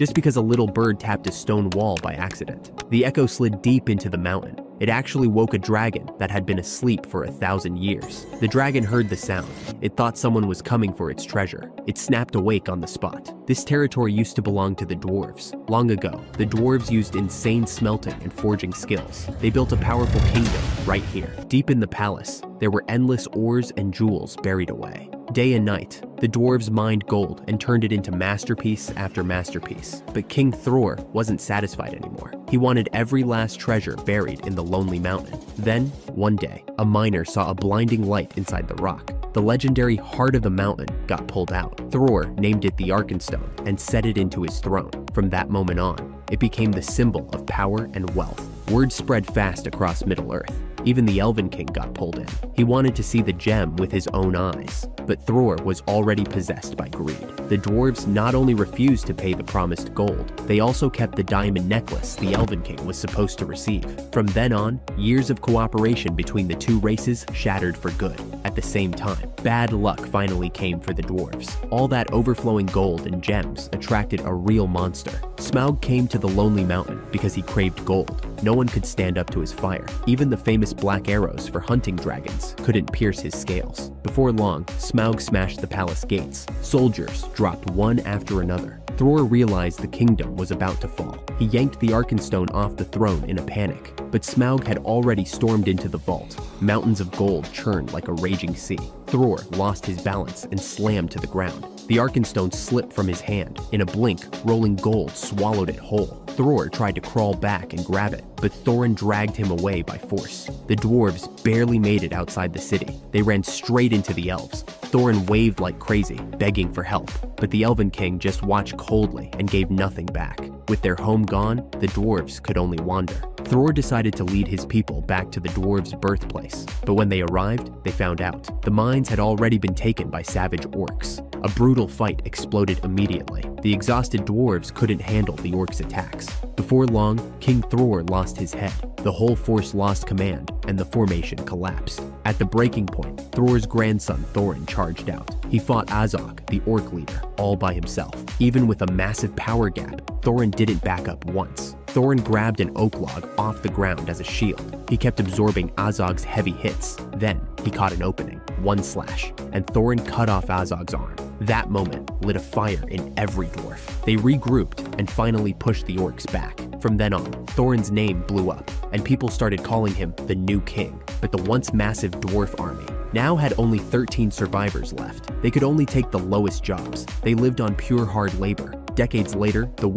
just because a little bird tapped a stone wall by accident. The echo slid deep into the mountain. It actually woke a dragon that had been asleep for 1,000 years. The dragon heard the sound. It thought someone was coming for its treasure. It snapped awake on the spot. This territory used to belong to the dwarves. Long ago, the dwarves used insane smelting and forging skills. They built a powerful kingdom right here. Deep in the palace, there were endless ores and jewels buried away. Day and night, the dwarves mined gold and turned it into masterpiece after masterpiece. But King Thror wasn't satisfied anymore. He wanted every last treasure buried in the lonely mountain. Then, one day, a miner saw a blinding light inside the rock. The legendary Heart of the Mountain got pulled out. Thror named it the Arkenstone and set it into his throne. From that moment on, it became the symbol of power and wealth. Word spread fast across Middle-earth. Even the Elven King got pulled in. He wanted to see the gem with his own eyes. But Thror was already possessed by greed. The dwarves not only refused to pay the promised gold, they also kept the diamond necklace the Elven King was supposed to receive. From then on, years of cooperation between the two races shattered for good. At the same time, bad luck finally came for the dwarves. All that overflowing gold and gems attracted a real monster. Smaug came to the Lonely Mountain because he craved gold. No one could stand up to his fire. Even the famous black arrows for hunting dragons couldn't pierce his scales. Before long, Smaug smashed the palace gates. Soldiers dropped one after another. Thror realized the kingdom was about to fall. He yanked the Arkenstone off the throne in a panic, but Smaug had already stormed into the vault. Mountains of gold churned like a raging sea. Thror lost his balance and slammed to the ground. The Arkenstone slipped from his hand. In a blink, rolling gold swallowed it whole. Thror tried to crawl back and grab it, but Thorin dragged him away by force. The dwarves barely made it outside the city. They ran straight into the elves. Thorin waved like crazy, begging for help, but the Elven King just watched coldly and gave nothing back. With their home gone, the dwarves could only wander. Thror decided to lead his people back to the dwarves' birthplace, but when they arrived, they found out. The mines had already been taken by savage orcs. A brutal fight exploded immediately. The exhausted dwarves couldn't handle the orcs' attacks. Before long, King Thror lost his head. The whole force lost command, and the formation collapsed. At the breaking point, Thror's grandson Thorin charged out. He fought Azog, the orc leader, all by himself. Even with a massive power gap, Thorin didn't back up once. Thorin grabbed an oak log off the ground as a shield. He kept absorbing Azog's heavy hits. Then, he caught an opening, one slash, and Thorin cut off Azog's arm. That moment lit a fire in every dwarf. They regrouped and finally pushed the orcs back. From then on, Thorin's name blew up, and people started calling him the new king. But the once massive dwarf army now had only 13 survivors left. They could only take the lowest jobs. They lived on pure hard labor. Decades later, the